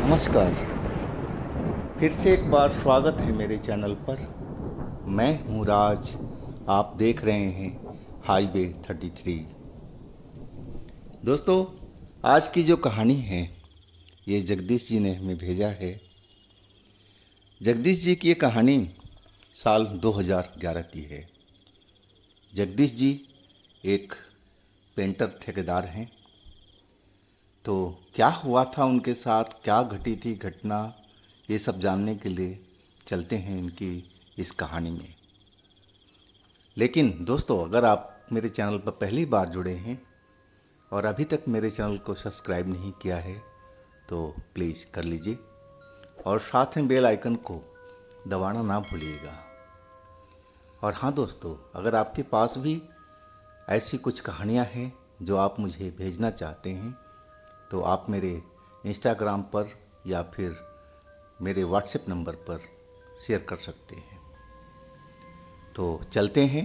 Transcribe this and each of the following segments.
नमस्कार। फिर से एक बार स्वागत है मेरे चैनल पर। मैं हूँ राज। आप देख रहे हैं हाईवे 33। दोस्तों, आज की जो कहानी है ये जगदीश जी ने हमें भेजा है। जगदीश जी की ये कहानी साल 2011 की है। जगदीश जी एक पेंटर ठेकेदार हैं। तो क्या हुआ था उनके साथ, क्या घटी थी घटना, ये सब जानने के लिए चलते हैं इनकी इस कहानी में। लेकिन दोस्तों, अगर आप मेरे चैनल पर पहली बार जुड़े हैं और अभी तक मेरे चैनल को सब्सक्राइब नहीं किया है तो प्लीज़ कर लीजिए और साथ में बेल आइकन को दबाना ना भूलिएगा। और हाँ दोस्तों, अगर आपके पास भी ऐसी कुछ कहानियाँ हैं जो आप मुझे भेजना चाहते हैं तो आप मेरे इंस्टाग्राम पर या फिर मेरे व्हाट्सएप नंबर पर शेयर कर सकते हैं। तो चलते हैं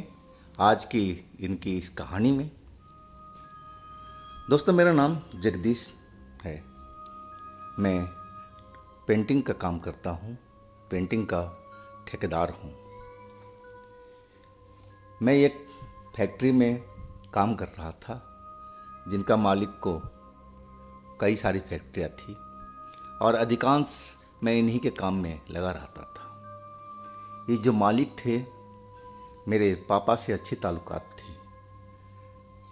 आज की इनकी इस कहानी में। दोस्तों, मेरा नाम जगदीश है। मैं पेंटिंग का काम करता हूँ, पेंटिंग का ठेकेदार हूँ। मैं एक फैक्ट्री में काम कर रहा था जिनका मालिक को कई सारी फैक्ट्रियाँ थी और अधिकांश मैं इन्हीं के काम में लगा रहता था। ये जो मालिक थे, मेरे पापा से अच्छी ताल्लुकात थी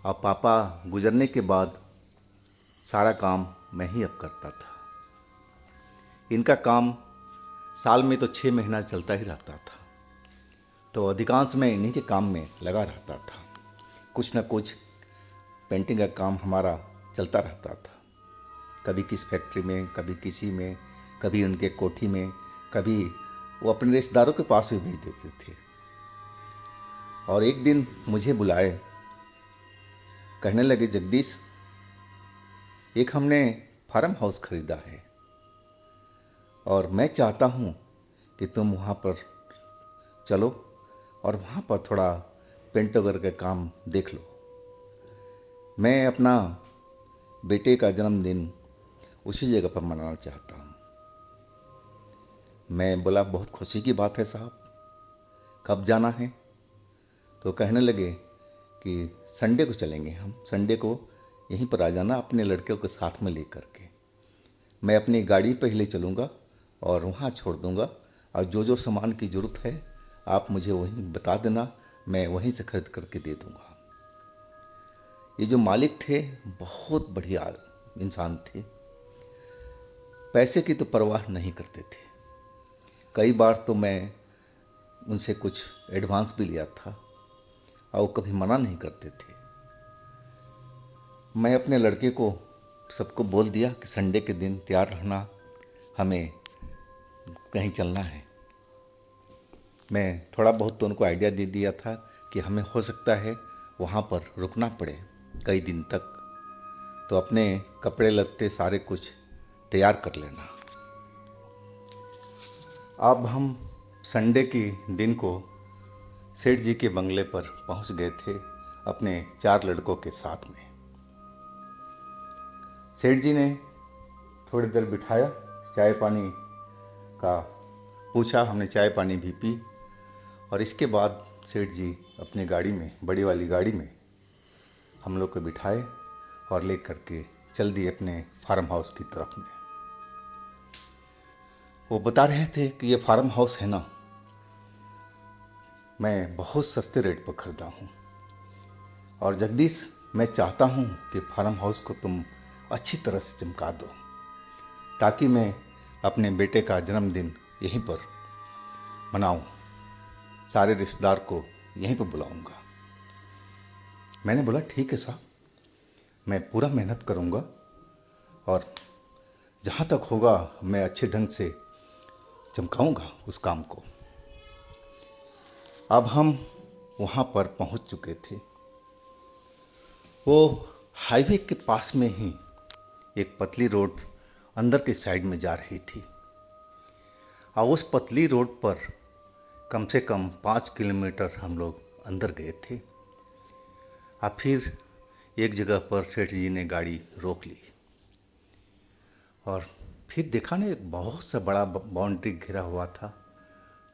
और पापा गुजरने के बाद सारा काम मैं ही अब करता था। इनका काम साल में तो 6 महीना चलता ही रहता था, तो अधिकांश मैं इन्हीं के काम में लगा रहता था। कुछ न कुछ पेंटिंग का काम हमारा चलता रहता था, कभी किस फैक्ट्री में, कभी किसी में, कभी उनके कोठी में, कभी वो अपने रिश्तेदारों के पास भी भेज देते थे। और एक दिन मुझे बुलाए, कहने लगे, जगदीश, एक हमने फार्म हाउस खरीदा है और मैं चाहता हूँ कि तुम वहाँ पर चलो और वहाँ पर थोड़ा पेंट वगैरह का काम देख लो। मैं अपना बेटे का जन्मदिन उसी जगह पर मनाना चाहता हूँ। मैं बोला, बहुत खुशी की बात है साहब, कब जाना है? तो कहने लगे कि संडे को चलेंगे हम, संडे को यहीं पर आ जाना अपने लड़के को साथ में लेकर के। मैं अपनी गाड़ी पर ही ले चलूँगा और वहाँ छोड़ दूँगा और जो जो सामान की ज़रूरत है आप मुझे वहीं बता देना, मैं वहीं से खरीद करके दे दूँगा। ये जो मालिक थे बहुत बढ़िया इंसान थे, पैसे की तो परवाह नहीं करते थे। कई बार तो मैं उनसे कुछ एडवांस भी लिया था और वो कभी मना नहीं करते थे। मैं अपने लड़के को सबको बोल दिया कि संडे के दिन तैयार रहना, हमें कहीं चलना है। मैं थोड़ा बहुत तो उनको आइडिया दे दिया था कि हमें हो सकता है वहाँ पर रुकना पड़े कई दिन तक, तो अपने कपड़े लत्ते सारे कुछ तैयार कर लेना। अब हम संडे के दिन को सेठ जी के बंगले पर पहुंच गए थे अपने 4 लड़कों के साथ में। सेठ जी ने थोड़ी देर बिठाया, चाय पानी का पूछा, हमने चाय पानी भी पी और इसके बाद सेठ जी अपनी गाड़ी में, बड़ी वाली गाड़ी में हम लोग को बिठाए और ले करके चल दिए अपने फार्म हाउस की तरफ में। वो बता रहे थे कि ये फार्म हाउस है ना, मैं बहुत सस्ते रेट पर ख़रीदा हूँ और जगदीश, मैं चाहता हूँ कि फार्म हाउस को तुम अच्छी तरह से चमका दो ताकि मैं अपने बेटे का जन्मदिन यहीं पर मनाऊँ, सारे रिश्तेदार को यहीं पर बुलाऊँगा। मैंने बोला, ठीक है साहब, मैं पूरा मेहनत करूँगा और जहाँ तक होगा मैं अच्छे ढंग से चमकाऊँगा उस काम को। अब हम वहाँ पर पहुँच चुके थे। वो हाईवे के पास में ही एक पतली रोड अंदर की साइड में जा रही थी और उस पतली रोड पर कम से कम 5 किलोमीटर हम लोग अंदर गए थे और फिर एक जगह पर सेठ जी ने गाड़ी रोक ली और फिर देखा ना, एक बहुत सा बड़ा बाउंड्री घिरा हुआ था,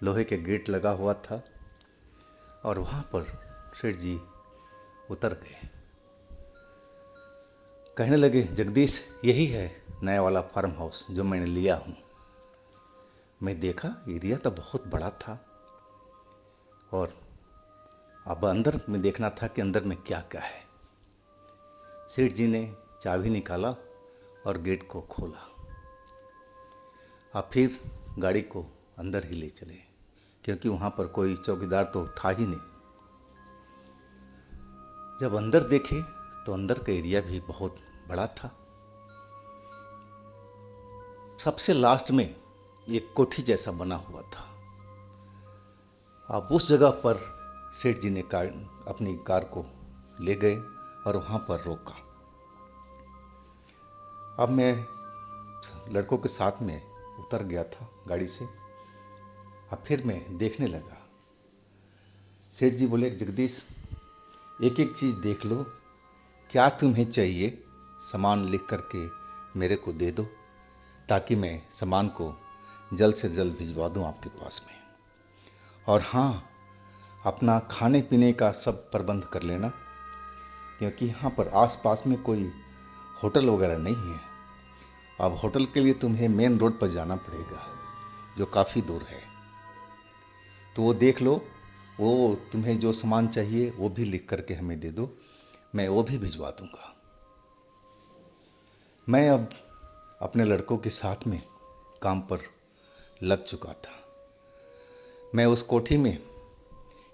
लोहे के गेट लगा हुआ था, और वहाँ पर सेठ जी उतर गए। कहने लगे, जगदीश, यही है नया वाला फार्म हाउस जो मैंने लिया हूँ। मैं देखा, एरिया तो बहुत बड़ा था, और अब अंदर में देखना था कि अंदर में क्या क्या है। सेठ जी ने चाबी निकाला और गेट को खोला। अब फिर गाड़ी को अंदर ही ले चले, क्योंकि वहाँ पर कोई चौकीदार तो था ही नहीं। जब अंदर देखे तो अंदर का एरिया भी बहुत बड़ा था। सबसे लास्ट में एक कोठी जैसा बना हुआ था। अब उस जगह पर सेठ जी ने अपनी कार को ले गए और वहाँ पर रोका। अब मैं लड़कों के साथ में उतर गया था गाड़ी से। अब फिर मैं देखने लगा। सेठ जी बोले, जगदीश, एक एक चीज़ देख लो, क्या तुम्हें चाहिए सामान लिख करके मेरे को दे दो, ताकि मैं सामान को जल्द से जल्द भिजवा दूं आपके पास में। और हाँ, अपना खाने पीने का सब प्रबंध कर लेना, क्योंकि यहाँ पर आसपास में कोई होटल वगैरह नहीं है। अब होटल के लिए तुम्हें मेन रोड पर जाना पड़ेगा, जो काफ़ी दूर है। तो वो देख लो, वो तुम्हें जो सामान चाहिए वो भी लिख करके हमें दे दो, मैं वो भी भिजवा दूंगा। मैं अब अपने लड़कों के साथ में काम पर लग चुका था। मैं उस कोठी में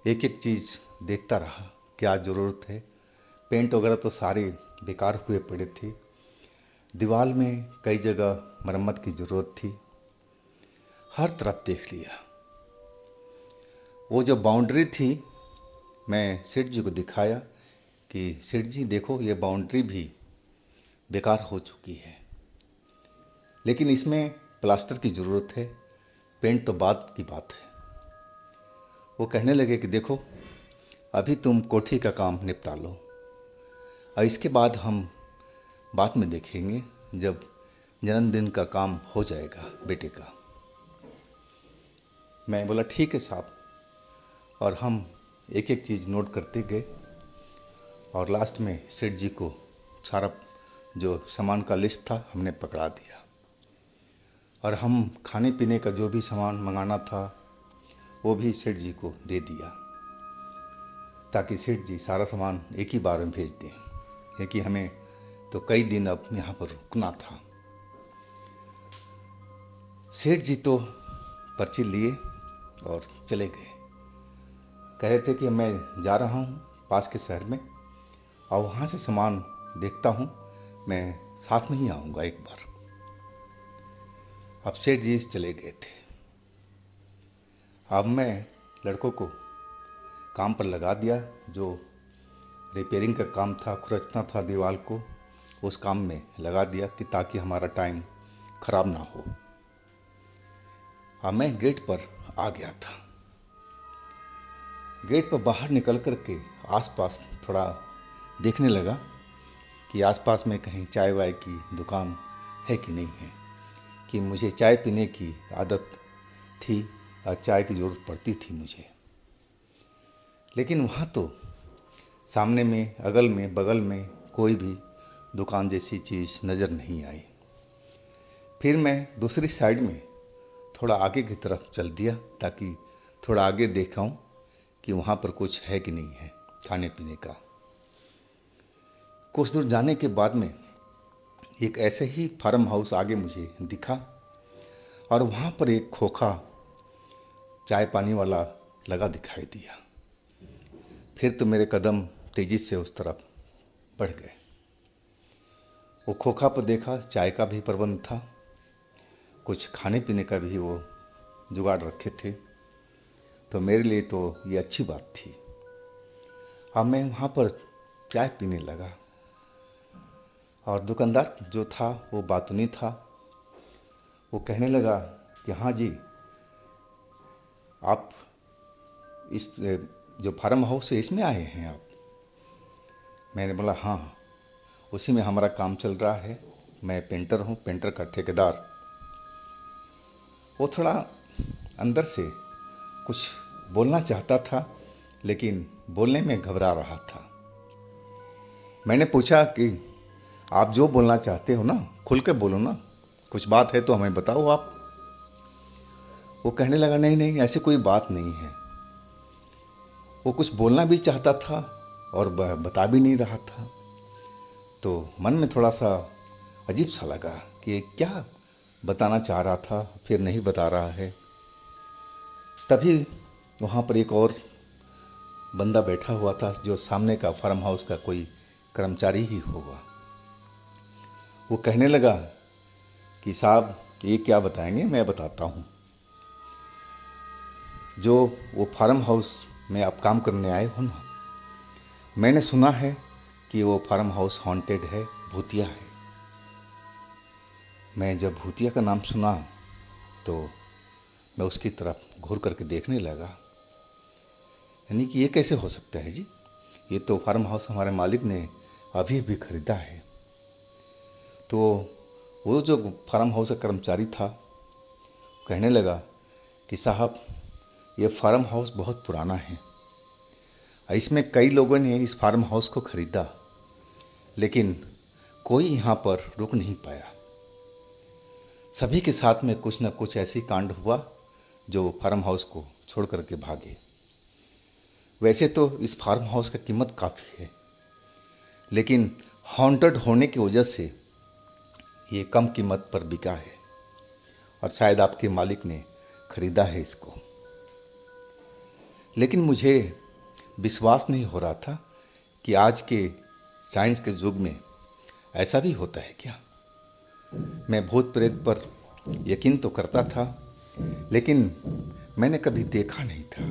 एक एक चीज़ देखता रहा, क्या ज़रूरत है। पेंट वगैरह तो सारे बेकार हुए पड़े थे। दीवार में कई जगह मरम्मत की ज़रूरत थी। हर तरफ देख लिया। वो जो बाउंड्री थी, मैं सेठ जी को दिखाया कि सेठ जी देखो, ये बाउंड्री भी बेकार हो चुकी है, लेकिन इसमें प्लास्टर की ज़रूरत है, पेंट तो बाद की बात है। वो कहने लगे कि देखो, अभी तुम कोठी का काम निपटा लो, और इसके बाद हम बाद में देखेंगे, जब जन्मदिन का काम हो जाएगा बेटे का। मैं बोला, ठीक है साहब। और हम एक एक चीज़ नोट करते गए, और लास्ट में सेठ जी को सारा जो सामान का लिस्ट था हमने पकड़ा दिया। और हम खाने पीने का जो भी सामान मंगाना था वो भी सेठ जी को दे दिया, ताकि सेठ जी सारा सामान एक ही बार में भेज दें, क्योंकि हमें तो कई दिन अब यहाँ पर रुकना था। सेठ जी तो पर्ची लिए और चले गए। कह रहे थे कि मैं जा रहा हूँ पास के शहर में, और वहाँ से सामान देखता हूँ, मैं साथ में ही आऊँगा एक बार। अब सेठ जी चले गए थे। अब मैं लड़कों को काम पर लगा दिया। जो रिपेयरिंग का काम था, खुरचना था दीवार को, उस काम में लगा दिया कि ताकि हमारा टाइम खराब ना हो। अब मैं गेट पर आ गया था। गेट पर बाहर निकल कर के आसपास थोड़ा देखने लगा कि आसपास में कहीं चाय वाय की दुकान है कि नहीं है, कि मुझे चाय पीने की आदत थी और चाय की ज़रूरत पड़ती थी मुझे। लेकिन वहाँ तो सामने में, अगल में, बगल में कोई भी दुकान जैसी चीज़ नज़र नहीं आई। फिर मैं दूसरी साइड में थोड़ा आगे की तरफ चल दिया, ताकि थोड़ा आगे देखाऊं कि वहाँ पर कुछ है कि नहीं है खाने पीने का। कुछ दूर जाने के बाद में एक ऐसे ही फार्म हाउस आगे मुझे दिखा, और वहाँ पर एक खोखा चाय पानी वाला लगा दिखाई दिया। फिर तो मेरे कदम तेज़ी से उस तरफ बढ़ गए। वो खोखा पर देखा, चाय का भी प्रबंध था, कुछ खाने पीने का भी वो जुगाड़ रखे थे। तो मेरे लिए तो ये अच्छी बात थी। अब मैं वहाँ पर चाय पीने लगा, और दुकानदार जो था वो बातूनी था। वो कहने लगा कि हाँ जी, आप इस जो फार्म हाउस है इसमें आए हैं आप? मैंने बोला हाँ, उसी में हमारा काम चल रहा है, मैं पेंटर हूँ, पेंटर का ठेकेदार। वो थोड़ा अंदर से कुछ बोलना चाहता था, लेकिन बोलने में घबरा रहा था। मैंने पूछा कि आप जो बोलना चाहते हो ना, खुल के बोलो ना, कुछ बात है तो हमें बताओ आप। वो कहने लगा, नहीं नहीं, ऐसी कोई बात नहीं है। वो कुछ बोलना भी चाहता था और बता भी नहीं रहा था। तो मन में थोड़ा सा अजीब सा लगा कि ये क्या बताना चाह रहा था, फिर नहीं बता रहा है। तभी वहाँ पर एक और बंदा बैठा हुआ था, जो सामने का फार्म हाउस का कोई कर्मचारी ही होगा। वो कहने लगा कि साहब, ये क्या बताएंगे, मैं बताता हूँ। जो वो फार्म हाउस में आप काम करने आए हो ना, मैंने सुना है कि वो फार्म हाउस हॉन्टेड है, भूतिया है। मैं जब भूतिया का नाम सुना तो मैं उसकी तरफ घूर करके देखने लगा। यानी कि ये कैसे हो सकता है जी, ये तो फार्म हाउस हमारे मालिक ने अभी अभी खरीदा है। तो वो जो फार्म हाउस का कर्मचारी था कहने लगा कि साहब, ये फार्म हाउस बहुत पुराना है, इसमें कई लोगों ने इस फार्म हाउस को खरीदा, लेकिन कोई यहाँ पर रुक नहीं पाया। सभी के साथ में कुछ न कुछ ऐसी कांड हुआ जो फार्म हाउस को छोड़ करके भागे। वैसे तो इस फार्म हाउस का कीमत काफ़ी है, लेकिन हॉन्टेड होने की वजह से ये कम कीमत पर बिका है और शायद आपके मालिक ने खरीदा है इसको। लेकिन मुझे विश्वास नहीं हो रहा था कि आज के साइंस के युग में ऐसा भी होता है क्या। मैं भूत प्रेत पर यकीन तो करता था, लेकिन मैंने कभी देखा नहीं था।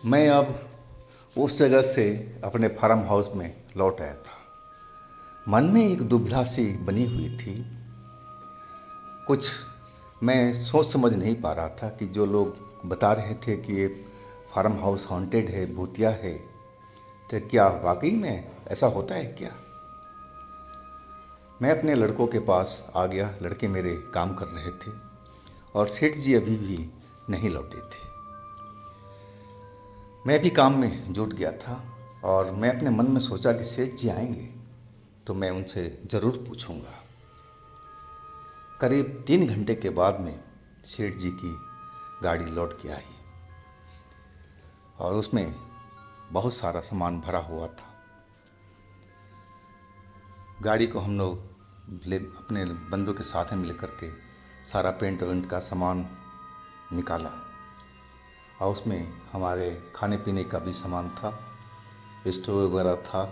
मैं अब उस जगह से अपने फार्म हाउस में लौट आया था। मन में एक दुविधा सी बनी हुई थी। कुछ मैं सोच समझ नहीं पा रहा था कि जो लोग बता रहे थे कि ये फार्म हाउस हॉन्टेड है, भूतिया है, तो क्या वाकई में ऐसा होता है क्या। मैं अपने लड़कों के पास आ गया। लड़के मेरे काम कर रहे थे और सेठ जी अभी भी नहीं लौटे थे। मैं भी काम में जुट गया था और मैं अपने मन में सोचा कि सेठ जी आएंगे तो मैं उनसे ज़रूर पूछूंगा। करीब 3 घंटे के बाद में सेठ जी की गाड़ी लौट के आई और उसमें बहुत सारा सामान भरा हुआ था। गाड़ी को हम लोग अपने बंदों के साथ में मिल करके सारा पेंट वेंट का सामान निकाला और उसमें हमारे खाने पीने का भी सामान था, स्टोव वगैरह था,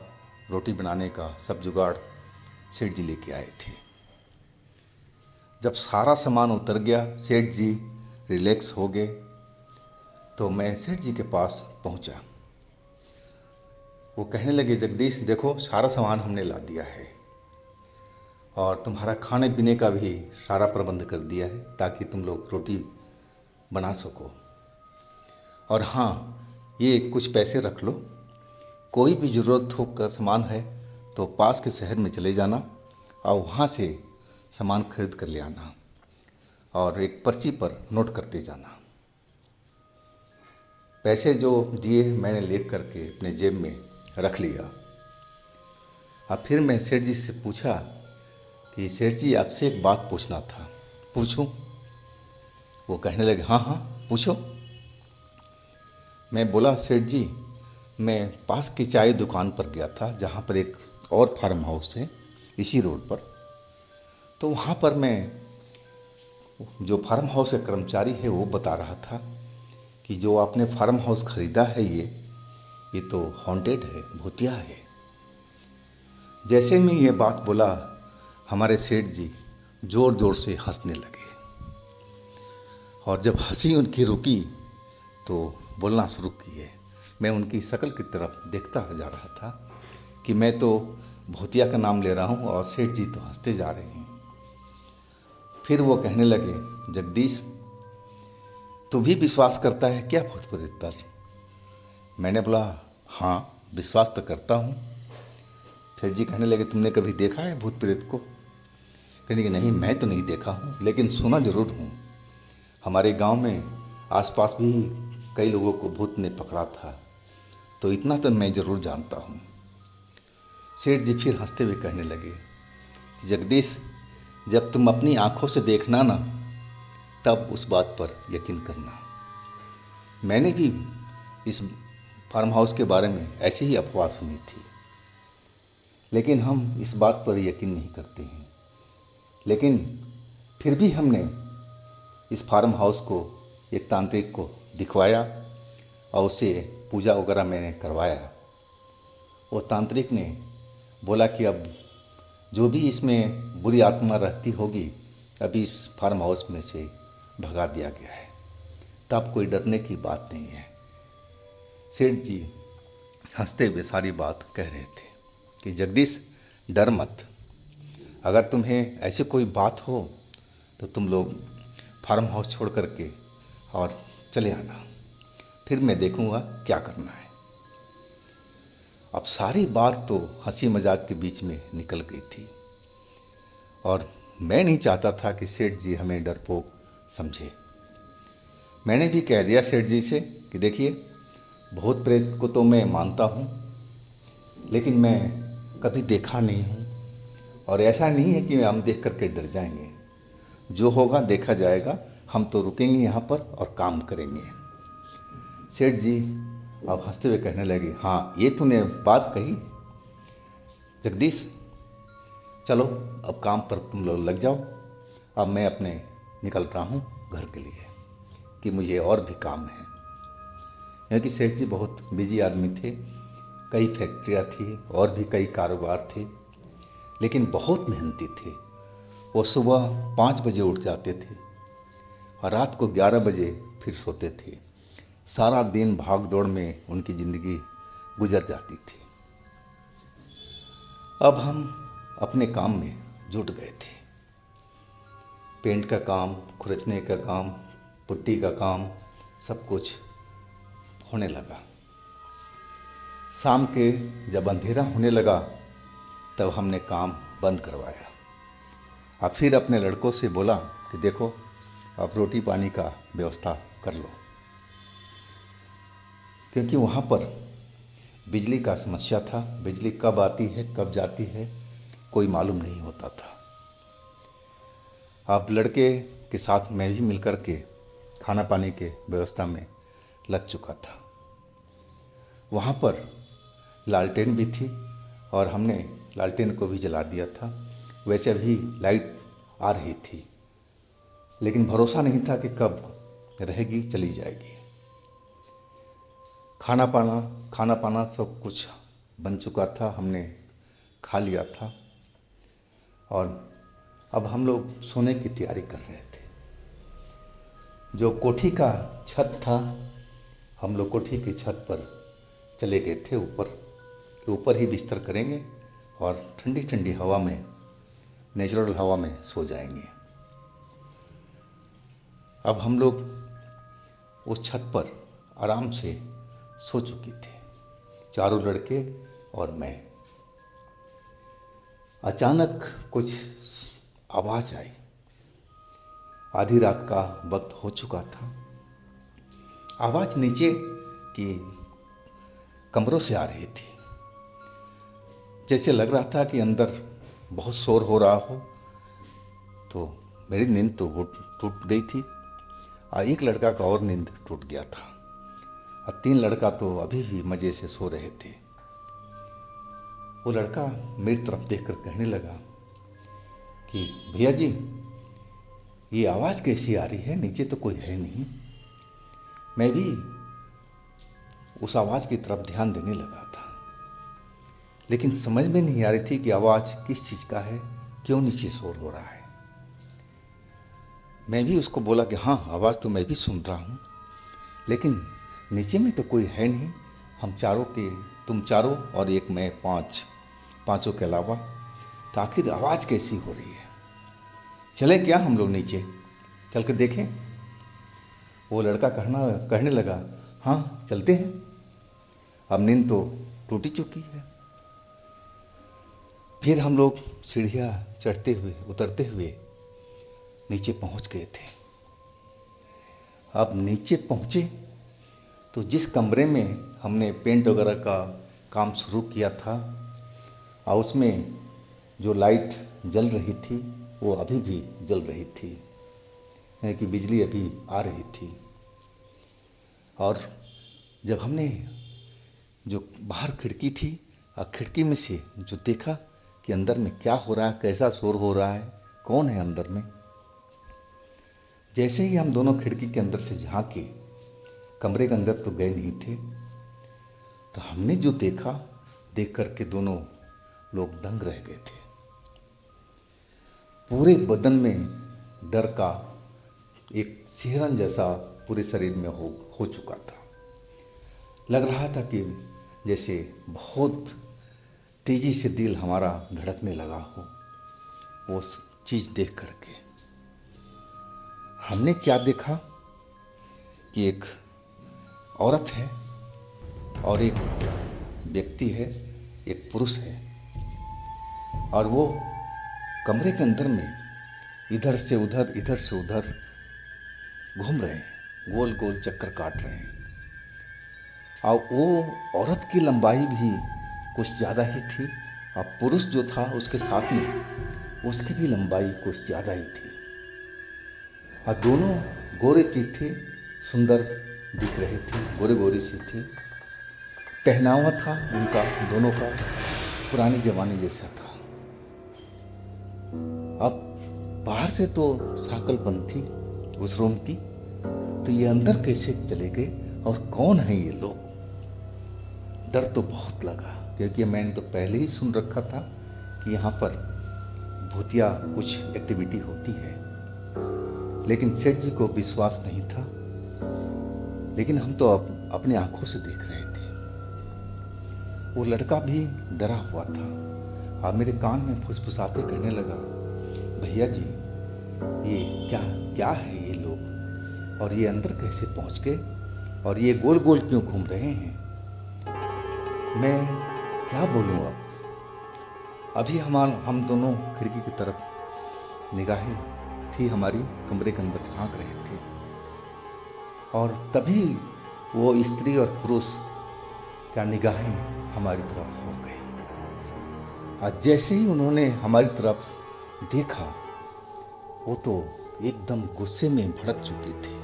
रोटी बनाने का सब जुगाड़ सेठ जी लेके आए थे। जब सारा सामान उतर गया, सेठ जी रिलैक्स हो गए, तो मैं सेठ जी के पास पहुंचा। वो कहने लगे, जगदीश देखो, सारा सामान हमने ला दिया है और तुम्हारा खाने पीने का भी सारा प्रबंध कर दिया है ताकि तुम लोग रोटी बना सको। और हाँ, ये कुछ पैसे रख लो, कोई भी ज़रूरत हो का सामान है तो पास के शहर में चले जाना और वहाँ से सामान खरीद कर ले आना और एक पर्ची पर नोट करते जाना। पैसे जो दिए मैंने ले करके अपने जेब में रख लिया। अब फिर मैं सेठ जी से पूछा कि सेठ जी, आपसे एक बात पूछना था, पूछूं? वो कहने लगे, हाँ हाँ पूछो। मैं बोला, सेठ जी, मैं पास की चाय दुकान पर गया था जहाँ पर एक और फार्म हाउस है इसी रोड पर। तो वहाँ पर मैं जो फार्म हाउस का कर्मचारी है वो बता रहा था कि जो आपने फार्म हाउस ख़रीदा है ये तो हॉन्टेड है, भूतिया है। जैसे मैं ये बात बोला, हमारे सेठ जी ज़ोर ज़ोर से हंसने लगे और जब हंसी उनकी रुकी तो बोलना शुरू किए। मैं उनकी शक्ल की तरफ देखता जा रहा था कि मैं तो भूतिया का नाम ले रहा हूँ और सेठ जी तो हंसते जा रहे हैं। फिर वो कहने लगे, जगदीश, तू भी विश्वास करता है क्या भूत प्रेत पर? मैंने बोला, हाँ विश्वास तो करता हूँ। सेठ जी कहने लगे, तुमने कभी देखा है भूत प्रेत को? कहने कि नहीं, मैं तो नहीं देखा हूँ, लेकिन सुना जरूर हूँ। हमारे गांव में आसपास भी कई लोगों को भूत ने पकड़ा था, तो इतना तो मैं ज़रूर जानता हूँ। सेठ जी फिर हंसते हुए कहने लगे, जगदीश, जब तुम अपनी आंखों से देखना ना, तब उस बात पर यकीन करना। मैंने भी इस फार्म हाउस के बारे में ऐसी ही अफवाह सुनी थी, लेकिन हम इस बात पर यकीन नहीं करते हैं। लेकिन फिर भी हमने इस फार्म हाउस को एक तांत्रिक को दिखवाया और उससे पूजा वगैरह मैंने करवाया। वो तांत्रिक ने बोला कि अब जो भी इसमें बुरी आत्मा रहती होगी, अभी इस फार्म हाउस में से भगा दिया गया है, तब कोई डरने की बात नहीं है। सेठ जी हंसते हुए सारी बात कह रहे थे कि जगदीश, डर मत। अगर तुम्हें ऐसी कोई बात हो तो तुम लोग फार्म हाउस छोड़ करके और चले आना, फिर मैं देखूंगा क्या करना है। अब सारी बात तो हंसी मजाक के बीच में निकल गई थी और मैं नहीं चाहता था कि सेठ जी हमें डरपोक समझे। मैंने भी कह दिया सेठ जी से कि देखिए, भूत प्रेत को तो मैं मानता हूँ, लेकिन मैं कभी देखा नहीं हूँ, और ऐसा नहीं है कि हम देख करके डर जाएंगे। जो होगा देखा जाएगा, हम तो रुकेंगे यहाँ पर और काम करेंगे। सेठ जी अब हंसते हुए कहने लगे, हाँ, ये तूने बात कही जगदीश, चलो अब काम पर तुम लोग लग जाओ। अब मैं अपने निकल रहा हूँ घर के लिए, कि मुझे और भी काम है। क्योंकि सेठ जी बहुत बिजी आदमी थे, कई फैक्ट्रियाँ थी और भी कई कारोबार थे, लेकिन बहुत मेहनती थे। वो सुबह 5 बजे उठ जाते थे और रात को 11 बजे फिर सोते थे। सारा दिन भाग दौड़ में उनकी ज़िंदगी गुजर जाती थी। अब हम अपने काम में जुट गए थे। पेंट का काम, खुरचने का काम, पुट्टी का काम, सब कुछ होने लगा। शाम के जब अंधेरा होने लगा, तब हमने काम बंद करवाया। अब फिर अपने लड़कों से बोला कि देखो, अब रोटी पानी का व्यवस्था कर लो, क्योंकि वहाँ पर बिजली का समस्या था। बिजली कब आती है कब जाती है कोई मालूम नहीं होता था। अब लड़के के साथ मैं भी मिलकर के खाना पानी के व्यवस्था में लग चुका था। वहाँ पर लालटेन भी थी और हमने लालटेन को भी जला दिया था। वैसे अभी लाइट आ रही थी, लेकिन भरोसा नहीं था कि कब रहेगी, चली जाएगी। खाना पाना सब कुछ बन चुका था, हमने खा लिया था और अब हम लोग सोने की तैयारी कर रहे थे। जो कोठी का छत था, हम लोग कोठी की छत पर चले गए थे ऊपर ही बिस्तर करेंगे और ठंडी ठंडी हवा में, नेचुरल हवा में सो जाएंगे। अब हम लोग उस छत पर आराम से सो चुके थे, चारों लड़के और मैं। अचानक कुछ आवाज़ आई। आधी रात का वक्त हो चुका था। आवाज़ नीचे की कमरों से आ रही थी। जैसे लग रहा था कि अंदर बहुत शोर हो रहा हो। तो मेरी नींद तो टूट गई थी और एक लड़का का और नींद टूट गया था और 3 लड़का तो अभी भी मज़े से सो रहे थे। वो लड़का मेरी तरफ देखकर कहने लगा कि भैया जी, ये आवाज़ कैसी आ रही है, नीचे तो कोई है नहीं। मैं भी उस आवाज़ की तरफ ध्यान देने लगा था, लेकिन समझ में नहीं आ रही थी कि आवाज़ किस चीज़ का है, क्यों नीचे शोर हो रहा है। मैं भी उसको बोला कि हाँ, आवाज़ तो मैं भी सुन रहा हूँ, लेकिन नीचे में तो कोई है नहीं। तुम चारों और एक मैं, पांचों के अलावा, तो आखिर आवाज़ कैसी हो रही है। चले क्या हम लोग नीचे चल कर देखें। वो लड़का कहने लगा, हाँ चलते हैं, अब नींद तो टूटी चुकी है। फिर हम लोग सीढ़ियाँ चढ़ते हुए उतरते हुए नीचे पहुंच गए थे। अब नीचे पहुंचे तो जिस कमरे में हमने पेंट वगैरह का काम शुरू किया था और उसमें जो लाइट जल रही थी वो अभी भी जल रही थी, यानी कि बिजली अभी आ रही थी। और जब हमने जो बाहर खिड़की थी और खिड़की में से जो देखा कि अंदर में क्या हो रहा है, कैसा शोर हो रहा है, कौन है अंदर में, जैसे ही हम दोनों खिड़की के अंदर से झांके, कमरे के अंदर तो गए नहीं थे, तो हमने जो देखा देख कर के दोनों लोग दंग रह गए थे। पूरे बदन में डर का एक सिहरन जैसा पूरे शरीर में हो चुका था। लग रहा था कि जैसे बहुत तेजी से दिल हमारा धड़कने लगा हो। वो चीज़ देख करके हमने क्या देखा कि एक औरत है और एक व्यक्ति है, एक पुरुष है, और वो कमरे के अंदर में इधर से उधर घूम रहे हैं, गोल गोल चक्कर काट रहे हैं। और वो औरत की लंबाई भी कुछ ज़्यादा ही थी और पुरुष जो था उसके साथ में उसकी भी लंबाई कुछ ज़्यादा ही थी। और दोनों गोरे चिट्ठे सुंदर दिख रहे थे, गोरे गोरे से थे। पहनावा था उनका दोनों का पुराने ज़माने जैसा था। अब बाहर से तो साकल बंद थी उस रूम की, तो ये अंदर कैसे चले गए और कौन है ये लोग? डर तो बहुत लगा, क्योंकि मैंने तो पहले ही सुन रखा था कि यहाँ पर भूतिया कुछ एक्टिविटी होती है, लेकिन सेठ जी को विश्वास नहीं था। लेकिन हम तो अपने आंखों से देख रहे थे। वो लड़का भी डरा हुआ था और मेरे कान में फुसफुसाते कहने लगा, भैया जी ये क्या क्या है ये लोग, और ये अंदर कैसे पहुंच गए, और ये गोल गोल क्यों घूम रहे हैं? मैं क्या बोलूं अब। अभी हम दोनों खिड़की की तरफ निगाहें थी हमारी, कमरे के अंदर झांक रहे थे, और तभी वो स्त्री और पुरुष क्या निगाहें हमारी तरफ हो गई। और जैसे ही उन्होंने हमारी तरफ देखा, वो तो एकदम गुस्से में भड़क चुके थे।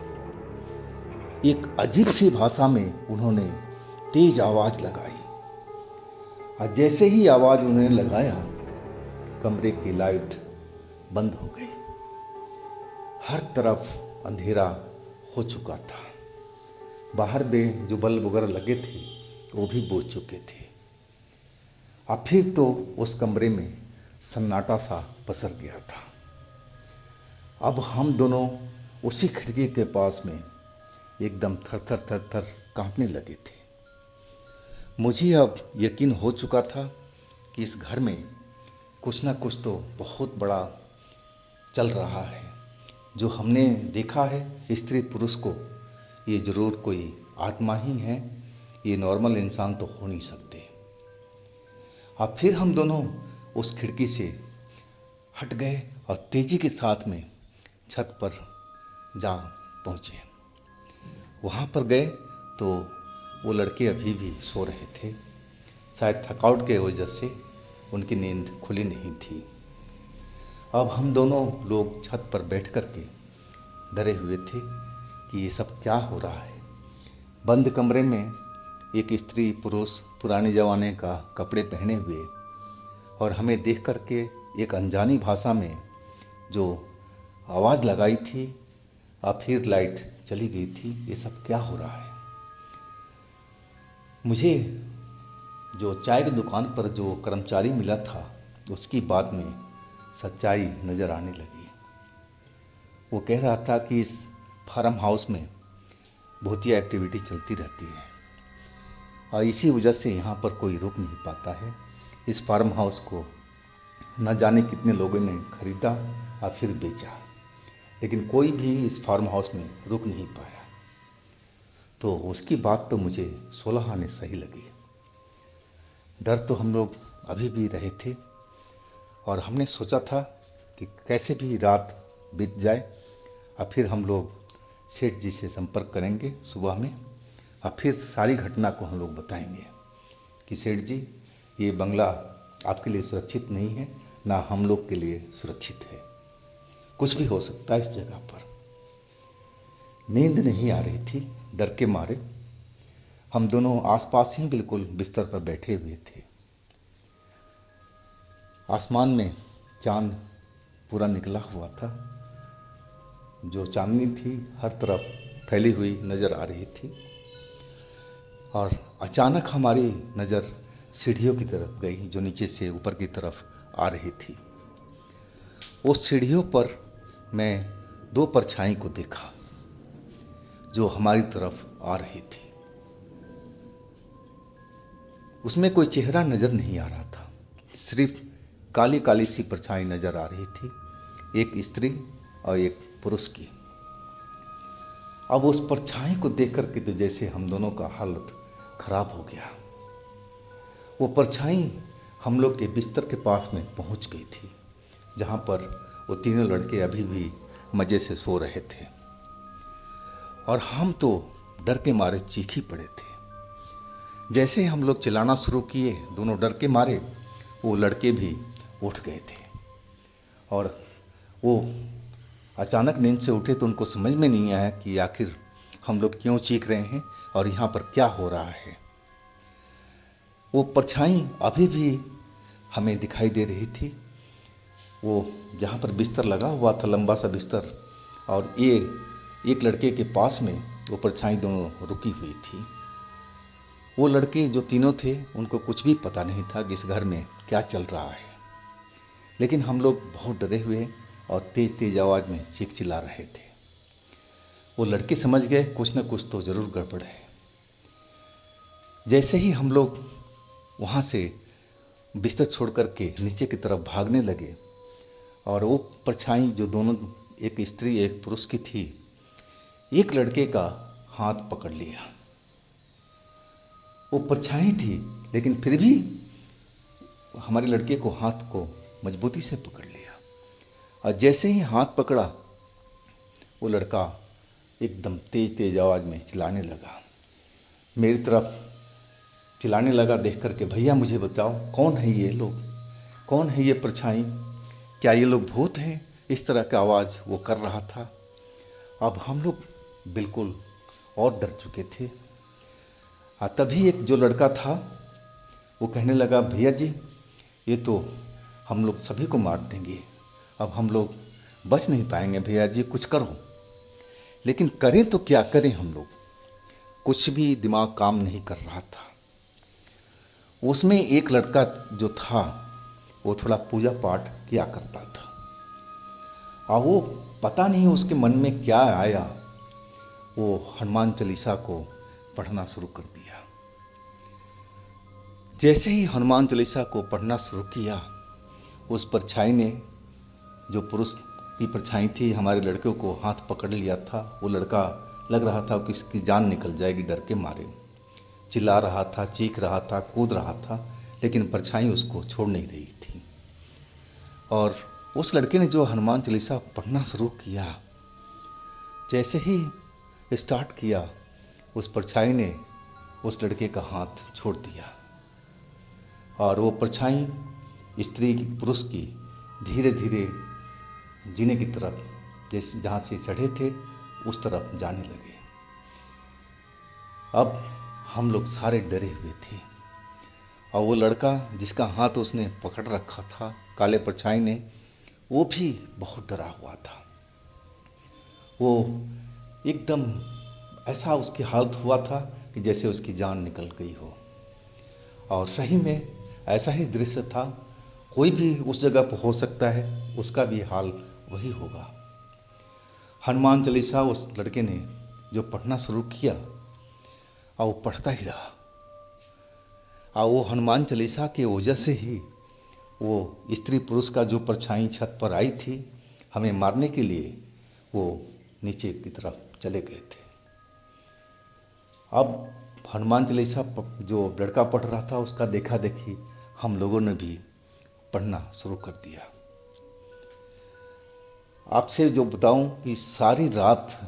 एक अजीब सी भाषा में उन्होंने तेज आवाज लगाई, और जैसे ही आवाज उन्होंने लगाया, कमरे की लाइट बंद हो गई। हर तरफ अंधेरा हो चुका था। बाहर में जो बल्ब वगैरह लगे थे वो भी बुझ चुके थे। और फिर तो उस कमरे में सन्नाटा सा पसर गया था। अब हम दोनों उसी खिड़की के पास में एकदम थर थर कांपने लगे थे। मुझे अब यकीन हो चुका था कि इस घर में कुछ ना कुछ तो बहुत बड़ा चल रहा है। जो हमने देखा है स्त्री पुरुष को, ये ज़रूर कोई आत्मा ही है, ये नॉर्मल इंसान तो हो नहीं सकते। अब फिर हम दोनों उस खिड़की से हट गए और तेज़ी के साथ में छत पर जा पहुँचे। वहाँ पर गए तो वो लड़के अभी भी सो रहे थे। शायद थकावट के वजह से उनकी नींद खुली नहीं थी। अब हम दोनों लोग छत पर बैठ कर के डरे हुए थे कि ये सब क्या हो रहा है। बंद कमरे में एक स्त्री पुरुष पुराने ज़माने का कपड़े पहने हुए और हमें देख कर के एक अनजानी भाषा में जो आवाज़ लगाई थी और फिर लाइट चली गई थी। ये सब क्या हो रहा है? मुझे जो चाय की दुकान पर जो कर्मचारी मिला था उसकी बात में सच्चाई नज़र आने लगी। वो कह रहा था कि इस फार्म हाउस में भूतिया एक्टिविटी चलती रहती है और इसी वजह से यहाँ पर कोई रुक नहीं पाता है। इस फार्म हाउस को न जाने कितने लोगों ने खरीदा और फिर बेचा, लेकिन कोई भी इस फार्म हाउस में रुक नहीं पाया। तो उसकी बात तो मुझे 16 आने सही लगी। डर तो हम लोग अभी भी रहे थे, और हमने सोचा था कि कैसे भी रात बीत जाए और फिर हम लोग सेठ जी से संपर्क करेंगे सुबह में और फिर सारी घटना को हम लोग बताएंगे कि सेठ जी, ये बंगला आपके लिए सुरक्षित नहीं है, ना हम लोग के लिए सुरक्षित है, कुछ भी हो सकता है इस जगह पर। नींद नहीं आ रही थी, डर के मारे हम दोनों आसपास ही बिल्कुल बिस्तर पर बैठे हुए थे। आसमान में चांद पूरा निकला हुआ था, जो चांदनी थी हर तरफ फैली हुई नज़र आ रही थी। और अचानक हमारी नज़र सीढ़ियों की तरफ गई जो नीचे से ऊपर की तरफ आ रही थी। उस सीढ़ियों पर मैं दो परछाई को देखा जो हमारी तरफ आ रही थी। उसमें कोई चेहरा नज़र नहीं आ रहा था, सिर्फ काली काली सी परछाई नज़र आ रही थी, एक स्त्री और एक पुरुष की। अब उस परछाई को देख कर के तो जैसे हम दोनों का हालत खराब हो गया। वो परछाई हम लोग के बिस्तर के पास में पहुंच गई थी, जहां पर वो तीनों लड़के अभी भी मज़े से सो रहे थे और हम तो डर के मारे चीख ही पड़े थे। जैसे हम लोग चिल्लाना शुरू किए, दोनों डर के मारे, वो लड़के भी उठ गए थे और वो अचानक नींद से उठे तो उनको समझ में नहीं आया कि आखिर हम लोग क्यों चीख रहे हैं और यहाँ पर क्या हो रहा है। वो परछाई अभी भी हमें दिखाई दे रही थी। वो जहाँ पर बिस्तर लगा हुआ था, लंबा सा बिस्तर, और ये एक लड़के के पास में वो परछाई दोनों रुकी हुई थी। वो लड़के जो तीनों थे उनको कुछ भी पता नहीं था कि इस घर में क्या चल रहा है, लेकिन हम लोग बहुत डरे हुए और तेज़ तेज़ आवाज़ में चीख चिल्ला रहे थे। वो लड़के समझ गए कुछ न कुछ तो ज़रूर गड़बड़ है। जैसे ही हम लोग वहाँ से बिस्तर छोड़ कर के नीचे की तरफ भागने लगे और वो परछाई जो दोनों, एक स्त्री एक पुरुष की थी, एक लड़के का हाथ पकड़ लिया। वो परछाई थी लेकिन फिर भी हमारे लड़के को हाथ को मजबूती से पकड़ लिया और जैसे ही हाथ पकड़ा वो लड़का एकदम तेज तेज आवाज़ में चिल्लाने लगा, मेरी तरफ चिल्लाने लगा देख करके, भैया मुझे बताओ कौन है ये लोग, कौन है ये परछाई, क्या ये लोग भूत हैं? इस तरह का आवाज़ वो कर रहा था। अब हम लोग बिल्कुल और डर चुके थे। तभी एक जो लड़का था वो कहने लगा, भैया जी ये तो हम लोग सभी को मार देंगे, अब हम लोग बच नहीं पाएंगे, भैया जी कुछ करो। लेकिन करें तो क्या करें, हम लोग कुछ भी दिमाग काम नहीं कर रहा था। उसमें एक लड़का जो था वो थोड़ा पूजा पाठ किया करता था और वो पता नहीं उसके मन में क्या आया, वो हनुमान चालीसा को पढ़ना शुरू कर दिया। जैसे ही हनुमान चालीसा को पढ़ना शुरू किया, उस परछाई ने, जो पुरुष की परछाई थी, हमारे लड़के को हाथ पकड़ लिया था। वो लड़का लग रहा था कि इसकी जान निकल जाएगी, डर के मारे चिल्ला रहा था, चीख रहा था, कूद रहा था, लेकिन परछाई उसको छोड़ नहीं रही थी। और उस लड़के ने जो हनुमान चालीसा पढ़ना शुरू किया, जैसे ही स्टार्ट किया, उस परछाई ने उस लड़के का हाथ छोड़ दिया और वो परछाई स्त्री पुरुष की धीरे धीरे जीने की तरफ, जैसे जहाँ से चढ़े थे उस तरफ जाने लगे। अब हम लोग सारे डरे हुए थे और वो लड़का जिसका हाथ उसने पकड़ रखा था काले परछाई ने, वो भी बहुत डरा हुआ था। वो एकदम ऐसा उसकी हालत हुआ था कि जैसे उसकी जान निकल गई हो। और सही में ऐसा ही दृश्य था, कोई भी उस जगह पर हो सकता है, उसका भी हाल वही होगा। हनुमान चालीसा उस लड़के ने जो पढ़ना शुरू किया और वो पढ़ता ही रहा और वो हनुमान चालीसा की वजह से ही वो स्त्री पुरुष का जो परछाई छत पर आई थी हमें मारने के लिए, वो नीचे की तरफ चले गए थे। अब हनुमान चालीसा जो लड़का पढ़ रहा था उसका देखा देखी हम लोगों ने भी पढ़ना शुरू कर दिया। आपसे जो बताऊं कि सारी रात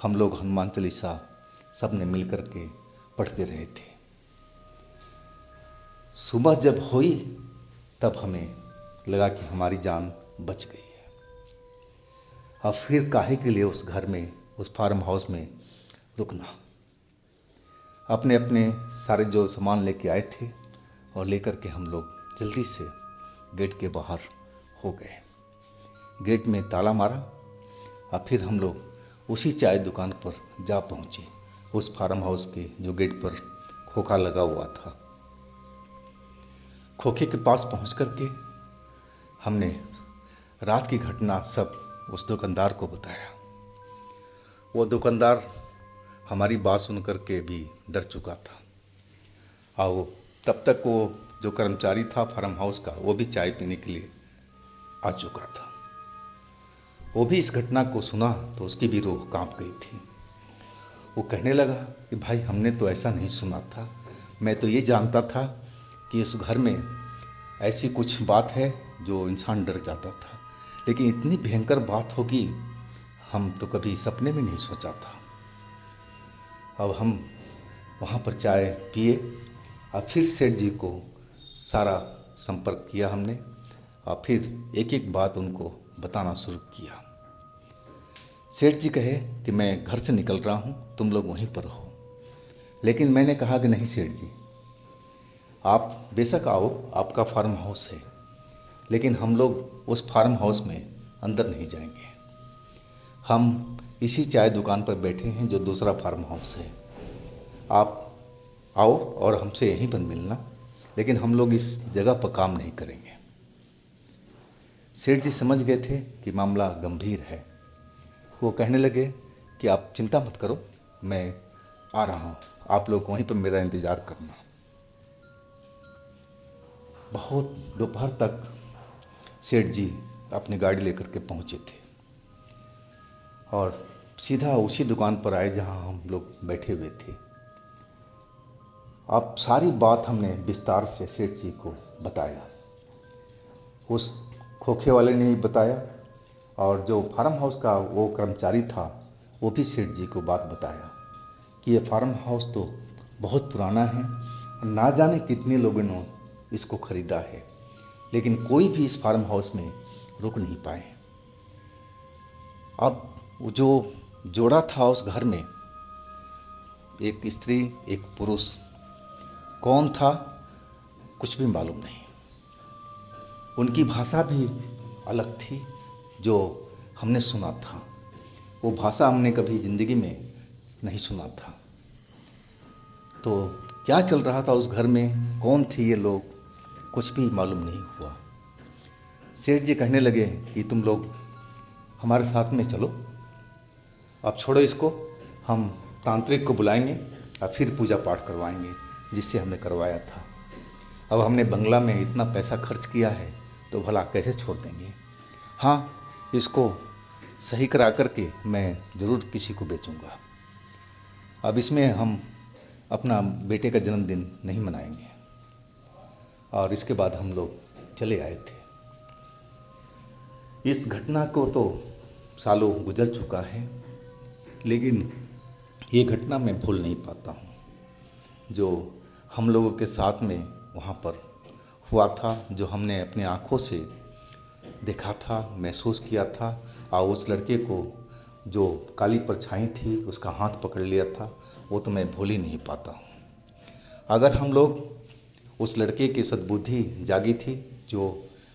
हम लोग हनुमान चालीसा सब ने मिल कर के पढ़ते रहे थे। सुबह जब हुई तब हमें लगा कि हमारी जान बच गई है। अब फिर काहे के लिए उस घर में, उस फार्म हाउस में रुकना। अपने अपने सारे जो सामान लेके आए थे और लेकर के हम लोग जल्दी से गेट के बाहर हो गए। गेट में ताला मारा और फिर हम लोग उसी चाय दुकान पर जा पहुँचे। उस फार्म हाउस के जो गेट पर खोखा लगा हुआ था, खोखे के पास पहुँच कर के हमने रात की घटना सब उस दुकानदार को बताया। वो दुकानदार हमारी बात सुन कर के भी डर चुका था और तब तक वो जो कर्मचारी था फार्म हाउस का, वो भी चाय पीने के लिए आ चुका था। वो भी इस घटना को सुना तो उसकी भी रूह कांप गई थी। वो कहने लगा कि भाई, हमने तो ऐसा नहीं सुना था। मैं तो ये जानता था कि इस घर में ऐसी कुछ बात है जो इंसान डर जाता था, लेकिन इतनी भयंकर बात होगी हम तो कभी सपने में नहीं सोचा था। अब हम वहाँ पर चाय पिए और फिर सेठ जी को सारा संपर्क किया हमने और फिर एक एक बात उनको बताना शुरू किया। सेठ जी कहे कि मैं घर से निकल रहा हूँ, तुम लोग वहीं पर हो। लेकिन मैंने कहा कि नहीं सेठ जी, आप बेशक आओ, आपका फार्म हाउस है, लेकिन हम लोग उस फार्म हाउस में अंदर नहीं जाएंगे। हम इसी चाय दुकान पर बैठे हैं जो दूसरा फार्म हाउस है। आप आओ और हमसे यहीं पर मिलना, लेकिन हम लोग इस जगह पर काम नहीं करेंगे। सेठ जी समझ गए थे कि मामला गंभीर है। वो कहने लगे कि आप चिंता मत करो, मैं आ रहा हूँ, आप लोग वहीं पर मेरा इंतज़ार करना। बहुत दोपहर तक सेठ जी अपनी गाड़ी लेकर के पहुँचे थे और सीधा उसी दुकान पर आए जहाँ हम लोग बैठे हुए थे। अब सारी बात हमने विस्तार से सेठ जी को बताया। उस खोखे वाले ने भी बताया और जो फार्म हाउस का वो कर्मचारी था वो भी सेठ जी को बात बताया कि ये फार्म हाउस तो बहुत पुराना है, ना जाने कितने लोगों ने इसको ख़रीदा है, लेकिन कोई भी इस फार्म हाउस में रुक नहीं पाए। अब जो जोड़ा था उस घर में, एक स्त्री एक पुरुष, कौन था कुछ भी मालूम नहीं। उनकी भाषा भी अलग थी जो हमने सुना था। वो भाषा हमने कभी ज़िंदगी में नहीं सुना था। तो क्या चल रहा था उस घर में, कौन थे ये लोग, कुछ भी मालूम नहीं हुआ। सेठ जी कहने लगे कि तुम लोग हमारे साथ में चलो, अब छोड़ो इसको, हम तांत्रिक को बुलाएंगे और फिर पूजा पाठ करवाएंगे जिससे हमने करवाया था। अब हमने बंगला में इतना पैसा खर्च किया है तो भला कैसे छोड़ देंगे। हाँ, इसको सही करा कर के मैं ज़रूर किसी को बेचूंगा। अब इसमें हम अपना बेटे का जन्मदिन नहीं मनाएंगे। और इसके बाद हम लोग चले आए थे। इस घटना को तो सालों गुजर चुका है, लेकिन ये घटना मैं भूल नहीं पाता हूँ जो हम लोगों के साथ में वहाँ पर हुआ था, जो हमने अपने आँखों से देखा था, महसूस किया था। और उस लड़के को जो काली परछाई थी उसका हाथ पकड़ लिया था, वो तो मैं भूल ही नहीं पाता हूँ। अगर हम लोग उस लड़के की सद्बुद्धि जागी थी जो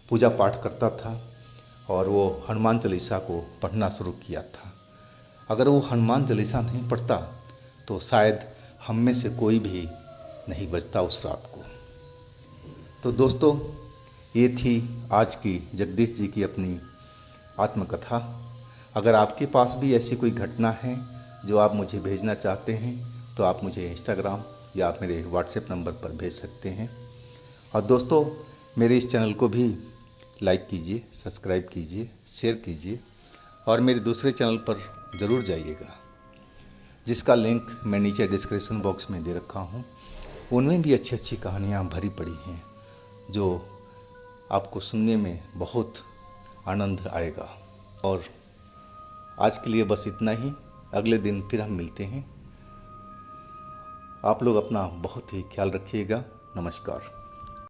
पूजा पाठ करता था और वो हनुमान चालीसा को पढ़ना शुरू किया था, अगर वो हनुमान चालीसा नहीं पढ़ता तो शायद हम में से कोई भी नहीं बचता उस रात को। तो दोस्तों, ये थी आज की जगदीश जी की अपनी आत्मकथा। अगर आपके पास भी ऐसी कोई घटना है जो आप मुझे भेजना चाहते हैं तो आप मुझे इंस्टाग्राम या आप मेरे व्हाट्सएप नंबर पर भेज सकते हैं। और दोस्तों, मेरे इस चैनल को भी लाइक कीजिए, सब्सक्राइब कीजिए, शेयर कीजिए और मेरे दूसरे चैनल पर ज़रूर जाइएगा जिसका लिंक मैं नीचे डिस्क्रिप्शन बॉक्स में दे रखा हूँ। उनमें भी अच्छी अच्छी कहानियाँ भरी पड़ी हैं जो आपको सुनने में बहुत आनंद आएगा। और आज के लिए बस इतना ही। अगले दिन फिर हम मिलते हैं। आप लोग अपना बहुत ही ख्याल रखिएगा। नमस्कार।